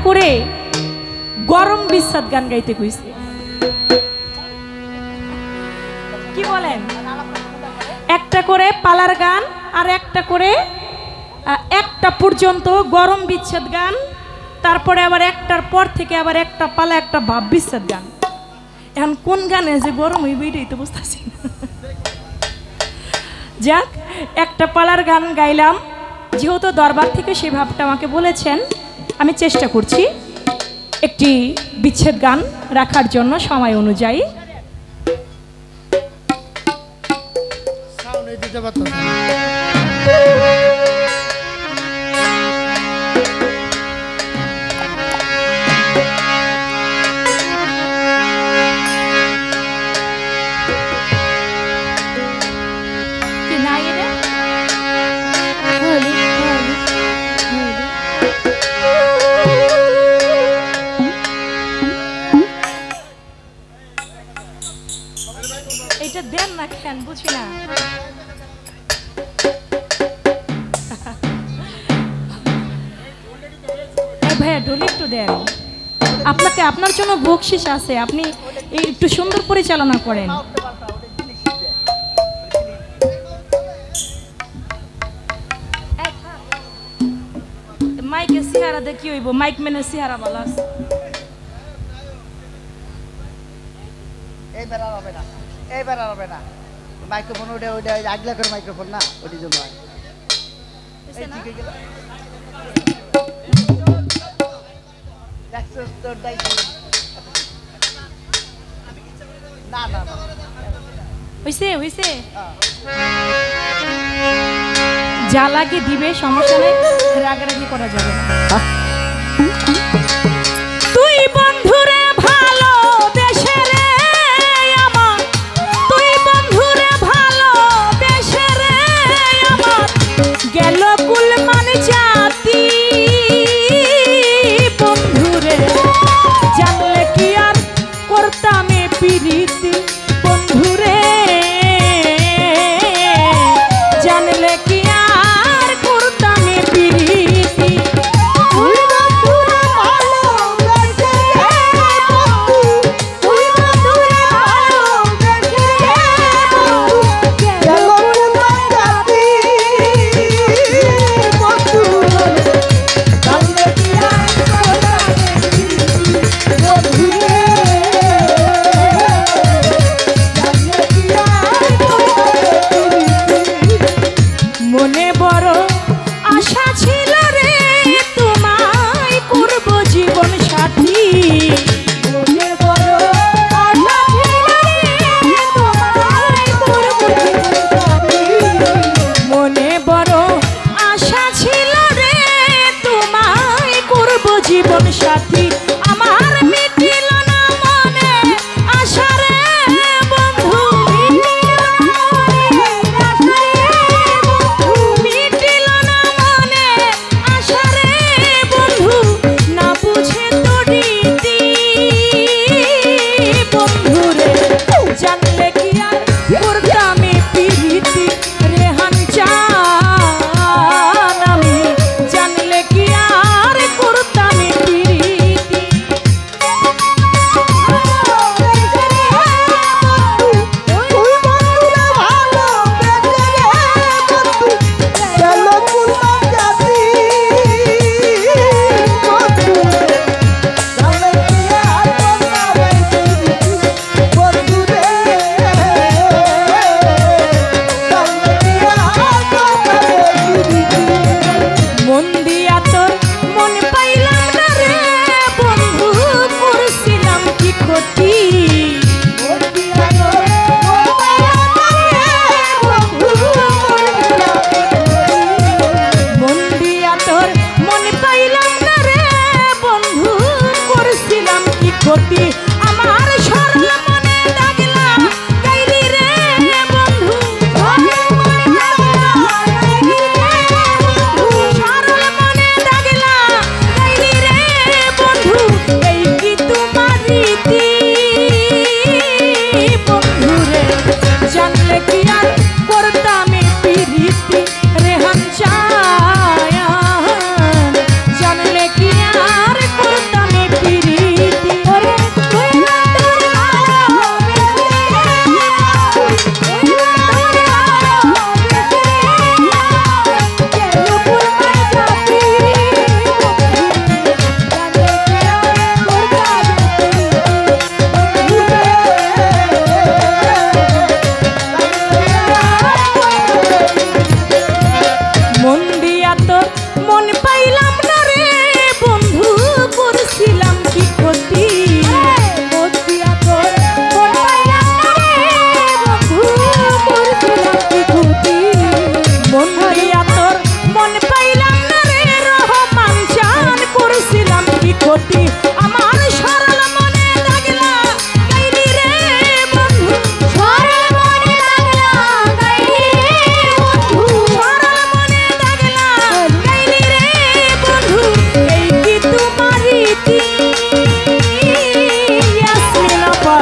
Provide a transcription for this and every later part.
করে গরম বিচ্ছেদ গান গাইতে কইছে। কি বলেন? একটা করে পালার গান আর একটা করে একটা পর্যন্ত গরম বিচ্ছেদ গান, তারপরে আবার একটার পর থেকে আবার একটা পালা একটা ভাব বিচ্ছেদ গান। এখন কোন গানে যে গরম হইবে এটাই তো বুঝতেছি না। যাক, একটা পালার গান গাইলাম, যেহেতু দরবার থেকে সেই ভাবটা আমাকে বলেছেন, আমি চেষ্টা করছি একটি বিচ্ছেদ গান রাখার জন্য সময় অনুযায়ী। এটা দেন না কেন বুঝি না। ভাইয়া ঢোল একটু দেন, আপনাকে আপনার জন্য বকশিস আছে, আপনি একটু সুন্দর পরিচালনা করেন। মাইকে সিহারা দিয়ে কি হইব? মাইক মেনে সিহারা ভালো আছে। এইবার আর হবে না, এইবার আর হবে না। মাইক্রোফোন ওটা ওইটা আগলা করে মাইক্রোফোন না, ওটির জন্য হয়। না না না হইছে হইছে, যা লাগে দিবে, সমস্যা নেই, রাগারাগি করা যাবে না। তুই বন্ধুরে ভালো দেশে রে আমার, তুই বন্ধুরে ভালো দেশে রে আমার, গেল কুলমান জাতি বন্ধুরে, জানলে কি আর করতাম এ পিরিতি বন্ধুরে, জানলে কি আর করতাম এ পিরিতি। মনে বড় আশা ছিল রে তোমায় করব জীবন সাথী, মনে বড় আশা ছিল রে তোমায় করব জীবন সাথী, মনে বড় আশা ছিল রে তোমায় করব জীবন সাথী, আমার মিটিল না মনে আশা রে বন্ধু, মিটিল না মনে আশা রে বন্ধু, না বুঝে তো রীতি বন্ধুরে, জানলে কি আর করতাম এ পিরিতি রেহান চান আমি, জানলে কি আর করতাম এ পিরিতি। মন দিয়া তোর মন পাইলাম না রে বন্ধু, করছিলাম কি ক্ষতি, মন দিয়া তোর মন পাইলাম না রে বন্ধু, করছিলাম কি ক্ষতি, আমার সরল মনে দাগলা গাইলি রে বন্ধু, সরল মনে দাগলা গাইলি রে বন্ধু, এই কি তোমার রীতি বন্ধুরে, জানলে কি আর করতাম এ পিরিতি রেহান চায়ান, জানলে কি আর ক্ষতি আমার সরল মনে লাগলা গাইলি রে বন্ধু সরল মনে লাগলা গাইলি রে বন্ধু সরল মনে লাগলা গাইলি রে বন্ধু এই কি তোমার রীতি ইয়াসমিন আপা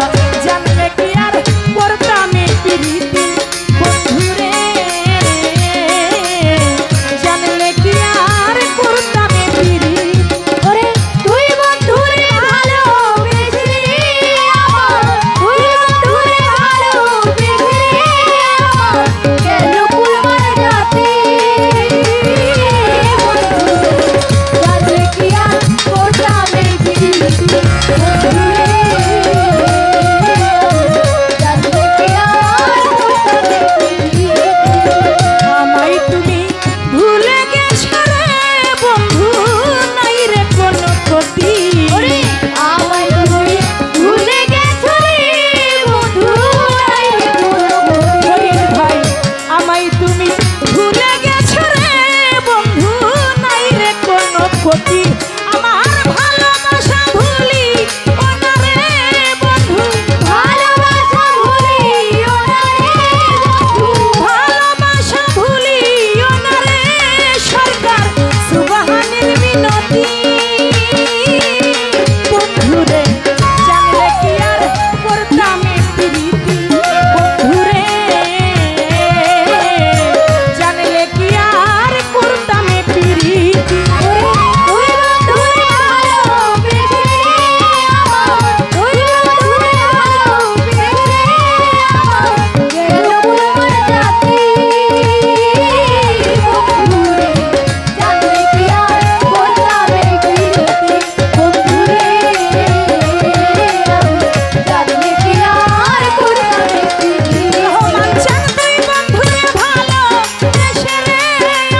জানলে কি আর করতাম এই প্রীতি বন্ধু রে জানলে কি আর করতাম এই প্রীতি ওরে তুই বন্ধুরে ভালোবেসে আমার তুই বন্ধুরে ভালোবেসে আমার গেল কুলমান রাতে বন্ধু জানলে কি আর করতাম এই প্রীতি বন্ধুরে জানলে কি আর করতাম এই প্রীতি আমায় তুমি ভুলে গেছো রে বন্ধু নাই রে কোনো ক্ষতি ওরে আমায় তুমি ভুলে গেছো রে বন্ধু নাই রে কোনো ক্ষতি ওরে ভাই আমায় তুমি ভুলে গেছো রে বন্ধু নাই রে কোনো ক্ষতি আমার ভালোবাসা ভুলি ওনা রে বন্ধু ভালোবাসা ভুলিও না রে বন্ধু ভালোবাসা ভুলি ওনা রে সরকার সুবহানের মিনতি বন্ধুরে জানলে কি আর করতাম এই প্রীতি বন্ধুরে জানলে কি আর করতাম এই প্রীতি ওরে তুই বন্ধুরে ভালোবেসে আমার তুই বন্ধুরে ভালোবেসে আমার গেল কুলমান রাতে বন্ধুরে জানলে কি আর করতাম এই প্রীতি বন্ধুরে জানলে কি আর করতাম এই প্রীতি রহমান চান তুই বন্ধুরে ভালো বেশে রে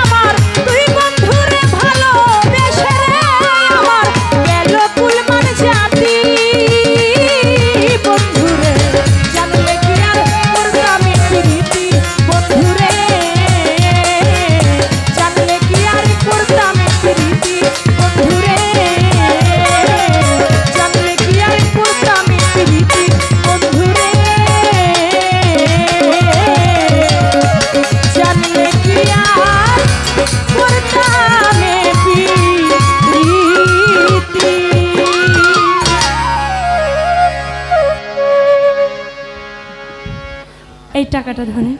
আমার তুই বন্ধুরে ভালো বেশে রে আমার গেল কুলমান জাতি বন্ধুরে জানলে কি আর করতাম এই প্রীতি বন্ধুরে জানলে কি আর করতাম এই প্রীতি বন্ধুরে জানলে কি আর করতাম এই প্রীতি বন্ধুরে জানলে কি আর করতাম এই প্রীতি এই টাকাটা ধরে